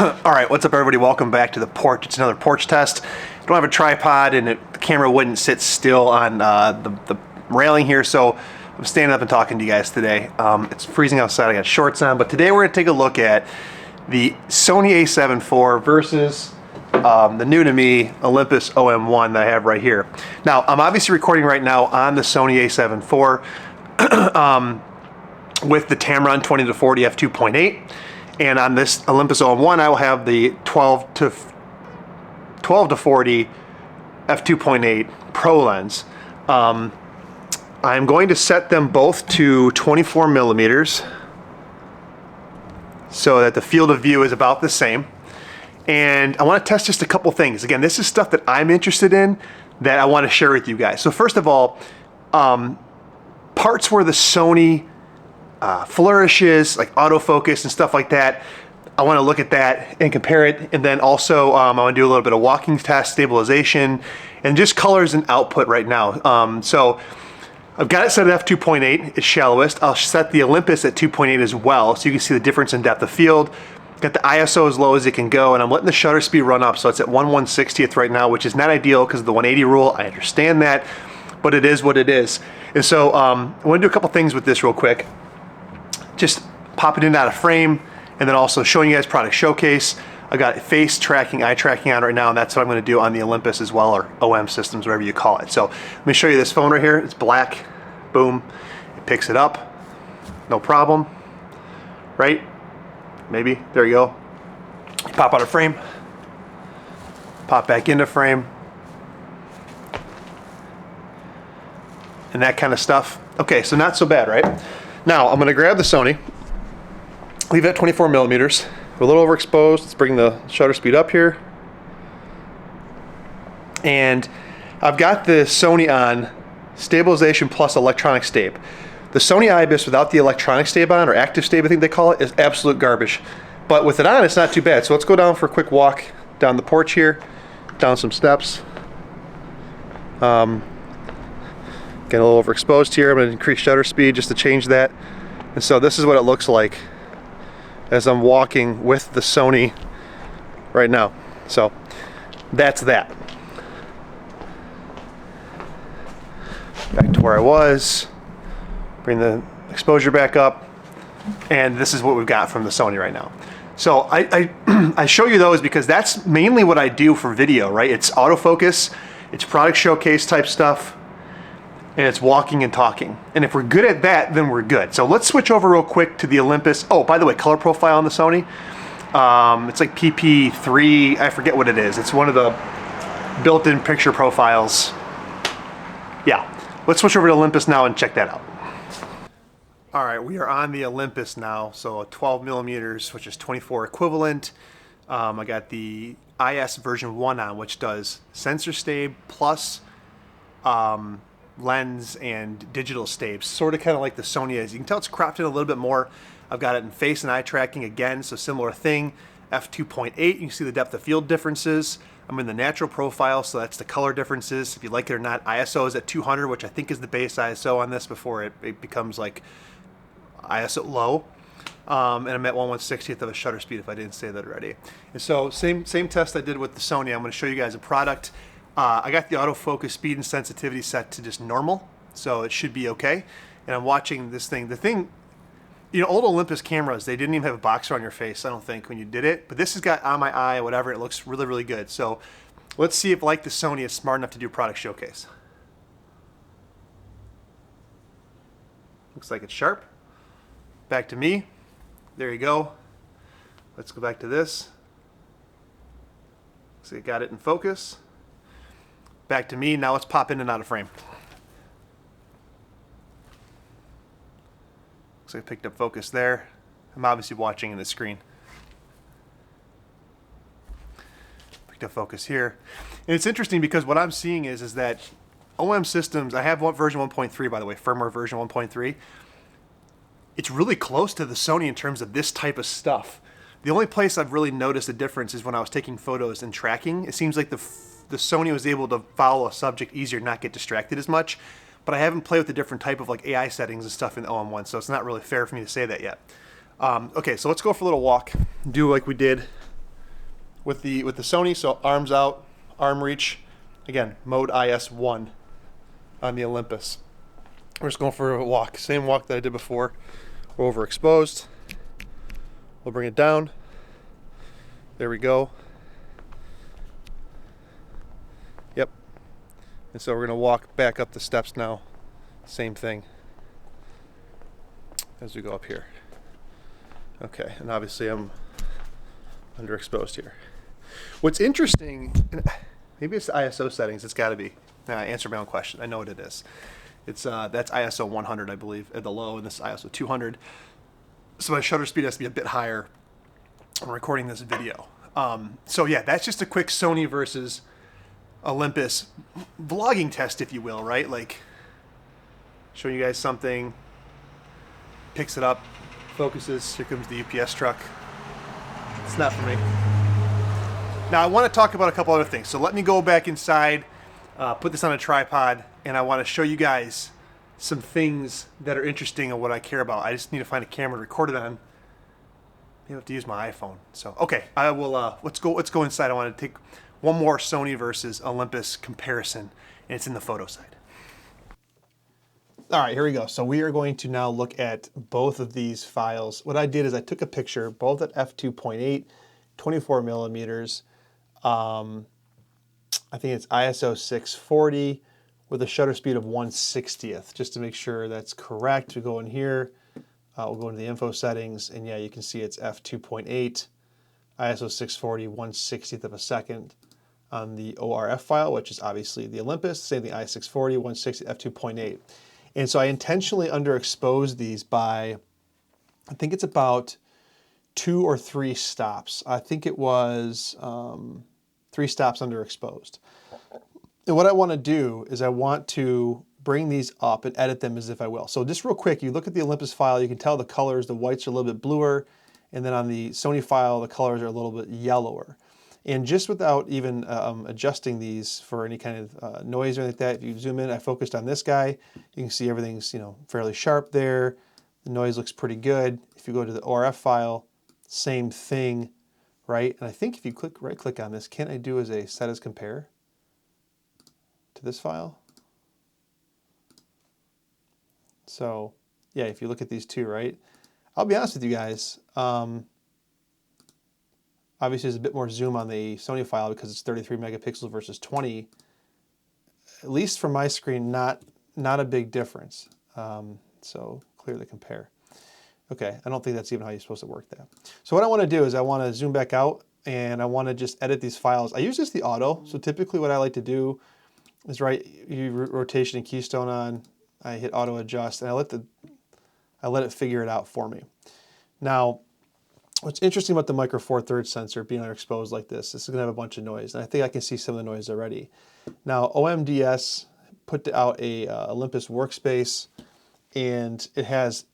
All right, what's up everybody? Welcome back to the porch. It's another porch test. I don't have a tripod and the camera wouldn't sit still on the railing here, so I'm standing up and talking to you guys today. It's freezing outside, I got shorts on, but today we're gonna take a look at the Sony A74 versus the new to me Olympus OM-1 that I have right here. Now, I'm obviously recording right now on the Sony A74 with the Tamron 20 to 40 f2.8. And on this Olympus OM-1, I will have the 12 to 40 f2.8 Pro lens. I'm going to set them both to 24 millimeters so that the field of view is about the same. And I want to test just a couple things. Again, this is stuff that I'm interested in that I want to share with you guys. So first of all, parts where the Sony flourishes, like autofocus and stuff like that, I want to look at that and compare it. And then also I want to do a little bit of walking test, stabilization, and just colors and output right now. So I've got it set at f2.8, it's shallowest. I'll set the Olympus at 2.8 as well, so you can see the difference in depth of field. Got the ISO as low as it can go, and I'm letting the shutter speed run up, so it's at 1/160th right now, which is not ideal because of the 180 rule. I understand that, but it is what it is. And so I want to do a couple things with this real quick. Just pop it in and out of frame, and then also showing you guys product showcase. I got face tracking, eye tracking on right now, and that's what I'm going to do on the Olympus as well, or OM systems, whatever you call it. So let me show you this phone right here. It's black. Boom. It picks it up. No problem. Right? Maybe. There you go. You pop out of frame. Pop back into frame. And that kind of stuff. Okay, so not so bad, right? Now, I'm going to grab the Sony, leave it at 24 millimeters. We're a little overexposed. Let's bring the shutter speed up here. And I've got the Sony on stabilization plus electronic stab. The Sony IBIS without the electronic stab on, or active stab I think they call it, is absolute garbage. But with it on, it's not too bad. So let's go down for a quick walk down the porch here, down some steps. Getting a little overexposed here. I'm going to increase shutter speed just to change that. And so this is what it looks like as I'm walking with the Sony right now. So that's that. Back to where I was. Bring the exposure back up. And this is what we've got from the Sony right now. So I show you those because that's mainly what I do for video, right? It's autofocus, it's product showcase type stuff, and it's walking and talking. And if we're good at that, then we're good. So let's switch over real quick to the Olympus. Oh, by the way, color profile on the Sony. It's like PP3, I forget what it is. It's one of the built-in picture profiles. Yeah, let's switch over to Olympus now and check that out. All right, we are on the Olympus now. So 12 millimeters, which is 24 equivalent. I got the IS version 1 on, which does sensor stab plus lens and digital stabs, sort of kind of like the Sony is. You can tell it's cropped in a little bit more. I've got it in face and eye tracking again, so similar thing. f2.8, you can see the depth of field differences. I'm in the natural profile, so that's the color differences. If you like it or not, ISO is at 200, which I think is the base ISO on this before it becomes like ISO low. And I'm at 1/160th of a shutter speed if I didn't say that already. And so same test I did with the Sony. I'm going to show you guys a product. I got the autofocus speed and sensitivity set to just normal, so it should be okay. And I'm watching this thing. The thing, you know, old Olympus cameras, they didn't even have a boxer on your face, I don't think, when you did it. But this has got on my eye, whatever. It looks really, really good. So let's see if, like the Sony, is smart enough to do a product showcase. Looks like it's sharp. Back to me. There you go. Let's go back to this. So you got it in focus. Back to me. Now let's pop in and out of frame. Looks like I picked up focus there. I'm obviously watching in the screen. Picked up focus here. And it's interesting because what I'm seeing is that OM systems, I have version 1.3 by the way, firmware version 1.3. It's really close to the Sony in terms of this type of stuff. The only place I've really noticed a difference is when I was taking photos and tracking. It seems like the Sony was able to follow a subject easier, not get distracted as much. But I haven't played with the different type of like AI settings and stuff in the OM-1, so it's not really fair for me to say that yet. Okay, so let's go for a little walk. Do like we did with the Sony, so arms out, arm reach. Again, mode IS1 on the Olympus. We're just going for a walk, same walk that I did before. We're overexposed. We'll bring it down. There we go. Yep. And so we're gonna walk back up the steps now. Same thing as we go up here. Okay, and obviously I'm underexposed here. What's interesting, maybe it's the ISO settings, it's gotta be. Now I answered my own question, I know what it is. It's that's ISO 100, I believe, at the low, and this is ISO 200. So my shutter speed has to be a bit higher when recording this video. So yeah, that's just a quick Sony versus Olympus vlogging test, if you will, right? Like, showing you guys something, picks it up, focuses, here comes the UPS truck. It's not for me. Now I want to talk about a couple other things. So let me go back inside, put this on a tripod, and I want to show you guys some things that are interesting and what I care about. I just need to find a camera to record it on. I have to use my iPhone. So okay, I will. Let's go inside. I want to take one more Sony versus Olympus comparison, and it's in the photo side. All right, here we go. So we are going to now look at both of these files. What I did is I took a picture, both at f2.8, 24 millimeters. I think it's ISO 640 with a shutter speed of 1/60th, just to make sure that's correct. We go in here. We'll go into the info settings, and yeah, you can see it's f2.8, ISO 640, 1/60th of a second on the ORF file, which is obviously the Olympus, same thing, I640, 1/60, f2.8. And so I intentionally underexposed these by, I think it's about 2 or 3 stops. I think it was 3 stops underexposed. And what I want to do is I want to bring these up and edit them as if I will. So just real quick, you look at the Olympus file, you can tell the colors, the whites are a little bit bluer, and then on the Sony file, the colors are a little bit yellower. And just without even adjusting these for any kind of noise or anything like that, if you zoom in, I focused on this guy, you can see everything's fairly sharp there. The noise looks pretty good. If you go to the ORF file, same thing, right? And I think if you right click on this, can't I do as a set as compare to this file? So yeah, if you look at these two, right? I'll be honest with you guys. Obviously, there's a bit more zoom on the Sony file because it's 33 megapixels versus 20. At least from my screen, not a big difference. So clearly compare. Okay, I don't think that's even how you're supposed to work that. So what I want to do is I want to zoom back out and I want to just edit these files. I use just the auto. So typically what I like to do is rotation and keystone on. I hit auto adjust and I let it figure it out for me. Now, what's interesting about the Micro Four Thirds sensor being underexposed like this is going to have a bunch of noise, and I think I can see some of the noise already. Now, OMDS put out a Olympus workspace, and it has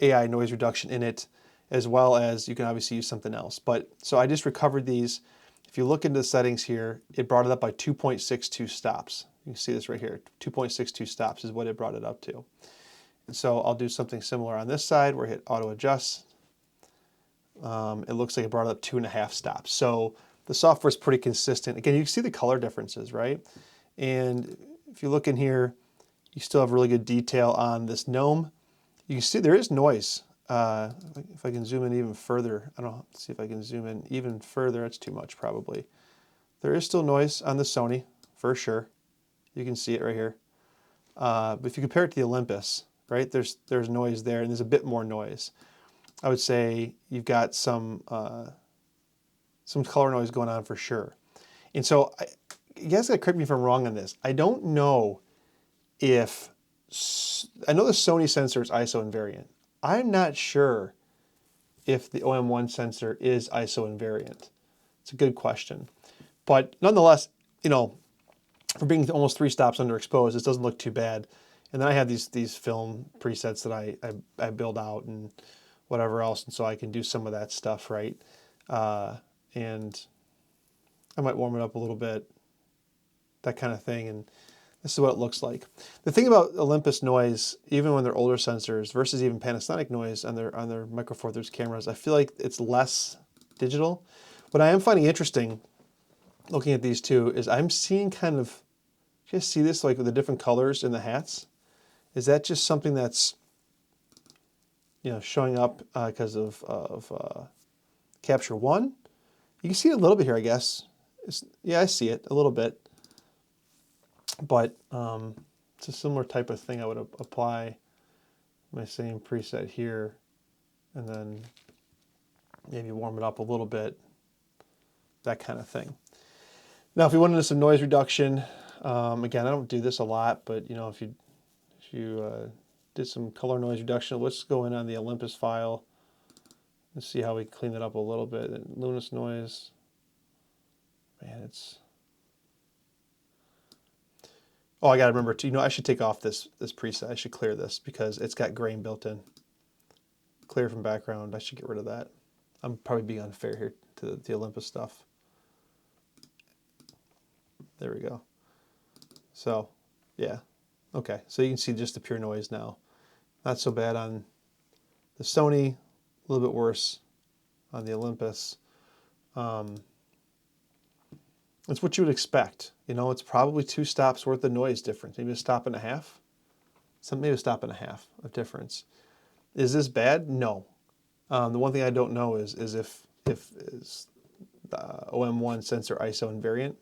AI noise reduction in it, as well as you can obviously use something else. So I just recovered these. If you look into the settings here, it brought it up by 2.62 stops. You can see this right here, 2.62 stops is what it brought it up to. And so I'll do something similar on this side where I hit auto adjust. It looks like it brought it up 2.5 stops. So the software is pretty consistent. Again, you can see the color differences, right? And if you look in here, you still have really good detail on this gnome. You can see there is noise. If I can zoom in even further, let's see if I can zoom in even further. That's too much probably. There is still noise on the Sony, for sure. You can see it right here. But if you compare it to the Olympus, right, there's noise there, and there's a bit more noise. I would say you've got some color noise going on for sure. And so you guys gotta correct me if I'm wrong on this. I don't know if, I know the Sony sensor is ISO invariant. I'm not sure if the OM-1 sensor is ISO invariant. It's a good question. But nonetheless, for being almost 3 stops underexposed, this doesn't look too bad. And then I have these film presets that I build out and whatever else, and so I can do some of that stuff, right? And I might warm it up a little bit, that kind of thing, and this is what it looks like. The thing about Olympus noise, even when they're older sensors versus even Panasonic noise on their Micro Four Thirds cameras, I feel like it's less digital. What I am finding interesting looking at these two is I'm seeing kind of, you guys see this like with the different colors in the hats? Is that just something that's, you know, showing up because of Capture 1? You can see it a little bit here, I guess. Yeah, I see it a little bit. But it's a similar type of thing I would apply my same preset here and then maybe warm it up a little bit, that kind of thing. Now, if we went into some noise reduction, again, I don't do this a lot, but you know, if you did some color noise reduction, let's go in on the Olympus file and see how we clean it up a little bit. And luminous noise, man, it's. Oh, I gotta remember to, you know, I should take off this preset. I should clear this because it's got grain built in. Clear from background, I should get rid of that. I'm probably being unfair here to the Olympus stuff. There we go. So, yeah. Okay, so you can see just the pure noise now. Not so bad on the Sony, a little bit worse on the Olympus. It's what you would expect. You know, it's probably 2 stops worth of noise difference. Maybe a stop and a half. Maybe a stop and a half of difference. Is this bad? No. The one thing I don't know is if is the OM-1 sensor ISO invariant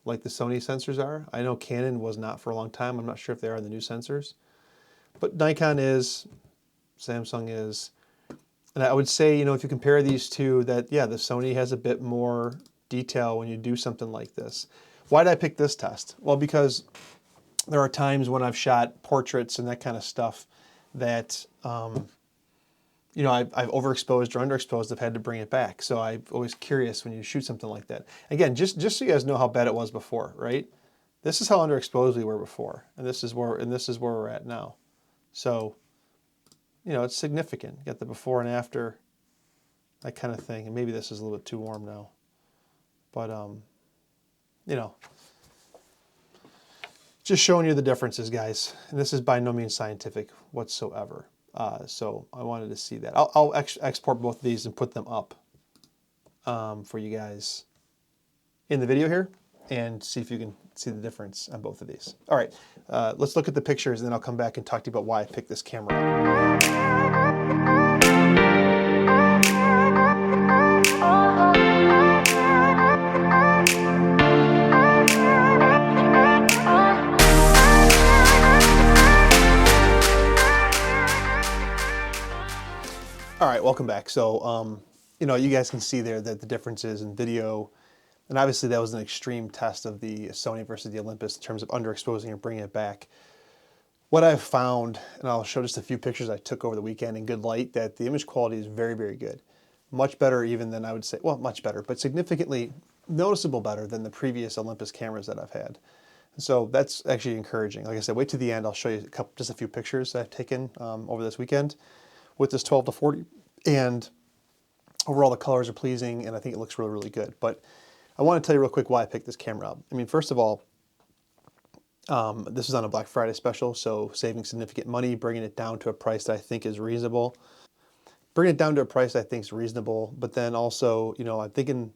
like the Sony sensors are. I know Canon was not for a long time. I'm not sure if they are in the new sensors. But Nikon is, Samsung is. And I would say, you know, if you compare these two, that, yeah, the Sony has a bit more detail when you do something like this. Why did I pick this test? Well, because there are times when I've shot portraits and that kind of stuff that, you know, I've overexposed or underexposed. I've had to bring it back. So I'm always curious when you shoot something like that. Again, just so you guys know how bad it was before, right? This is how underexposed we were before, and this is where we're at now. So, you know, it's significant. You got the before and after, that kind of thing. And maybe this is a little bit too warm now. But, you know, just showing you the differences, guys. And this is by no means scientific whatsoever. So I wanted to see that. I'll export both of these and put them up for you guys in the video here and see if you can see the difference on both of these. All right, let's look at the pictures and then I'll come back and talk to you about why I picked this camera up. All right, welcome back. So, you know, you guys can see there that the differences in video, and obviously that was an extreme test of the Sony versus the Olympus in terms of underexposing and bringing it back. What I've found, and I'll show just a few pictures I took over the weekend in good light, that the image quality is very, very good. Much better even than I would say, well, much better, but significantly noticeable better than the previous Olympus cameras that I've had. So that's actually encouraging. Like I said, wait to the end. I'll show you just a few pictures that I've taken over this weekend with this 12-40, and overall the colors are pleasing, and I think it looks really, really good. But I want to tell you real quick why I picked this camera up. I mean, first of all, this is on a Black Friday special, so saving significant money, bringing it down to a price that I think is reasonable. Bringing it down to a price I think is reasonable, but then also, you know, I'm thinking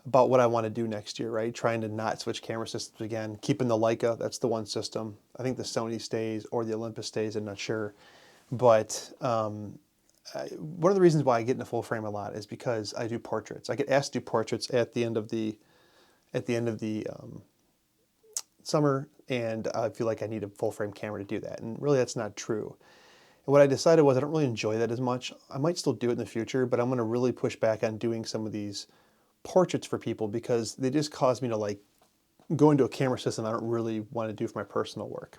about what I want to do next year, right? Trying to not switch camera systems again, keeping the Leica, that's the one system. I think the Sony stays or the Olympus stays, I'm not sure. But one of the reasons why I get in a full frame a lot is because I do portraits. I get asked to do portraits at the end of the summer, and I feel like I need a full frame camera to do that. And really, that's not true. And what I decided was I don't really enjoy that as much. I might still do it in the future, but I'm going to really push back on doing some of these portraits for people because they just cause me to like go into a camera system I don't really want to do for my personal work.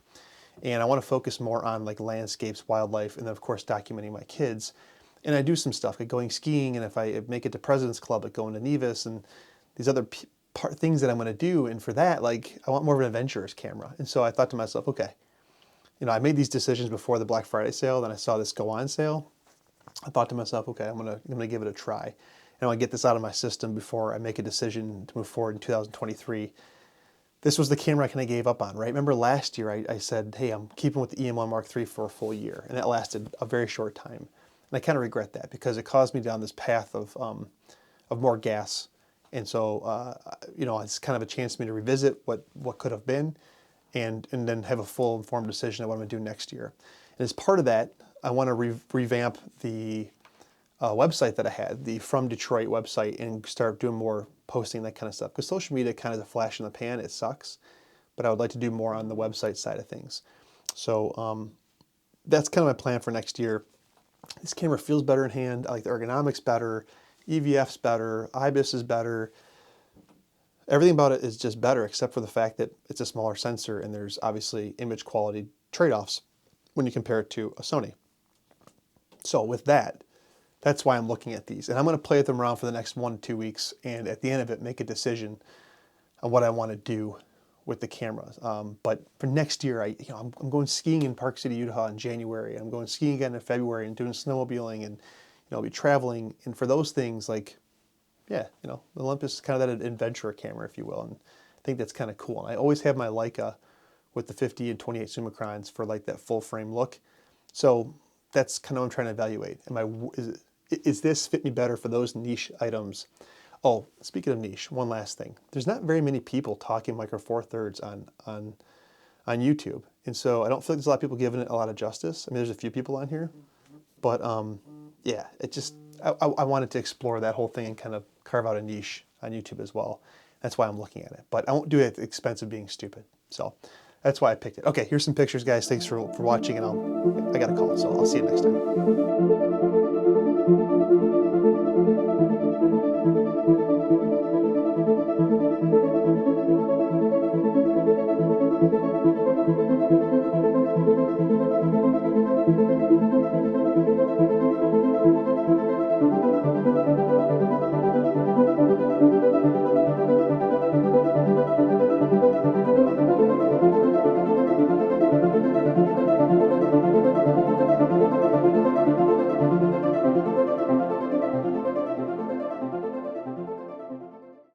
And I want to focus more on like landscapes, wildlife, and then of course documenting my kids. And I do some stuff like going skiing, and if I make it to President's Club, like going to Nevis and these other things that I'm going to do. And for that, like I want more of an adventurous camera. And so I thought to myself, okay, you know, I made these decisions before the Black Friday sale, then I saw this go on sale. I thought to myself, okay, I'm gonna give it a try. And I want to get this out of my system before I make a decision to move forward in 2023. This was the camera I kind of gave up on, right? Remember last year I said, hey, I'm keeping with the EM1 Mark III for a full year, and that lasted a very short time. And I kind of regret that because it caused me down this path of of more gas. And so, you know, it's kind of a chance for me to revisit what could have been, and then have a full informed decision of what I'm going to do next year. And as part of that, I want to revamp the website that I had, the From Detroit website, and start doing more posting, that kind of stuff. Because social media kind of is a flash in the pan, it sucks, but I would like to do more on the website side of things. So that's kind of my plan for next year. This camera feels better in hand. I like the ergonomics better, EVF's better, IBIS is better. Everything about it is just better, except for the fact that it's a smaller sensor, and there's obviously image quality trade-offs when you compare it to a Sony. So with that, that's why I'm looking at these. And I'm going to play with them around for the next 1 to 2 weeks, and at the end of it, make a decision on what I want to do with the cameras. But for next year, I'm going skiing in Park City, Utah in January. I'm going skiing again in February and doing snowmobiling, and I'll be traveling. And for those things, like, yeah, the Olympus is kind of that adventure camera, if you will. And I think that's kind of cool. And I always have my Leica with the 50 and 28 Summicrons for like that full frame look. So that's kind of what I'm trying to evaluate. Is this fit me better for those niche items? Oh, speaking of niche, one last thing. There's not very many people talking Micro Four Thirds on YouTube. And so I don't feel like there's a lot of people giving it a lot of justice. I mean, there's a few people on here, but yeah, it just, I wanted to explore that whole thing and kind of carve out a niche on YouTube as well. That's why I'm looking at it. But I won't do it at the expense of being stupid. So that's why I picked it. Okay, here's some pictures, guys. Thanks for watching, and I got a call, so I'll see you next time.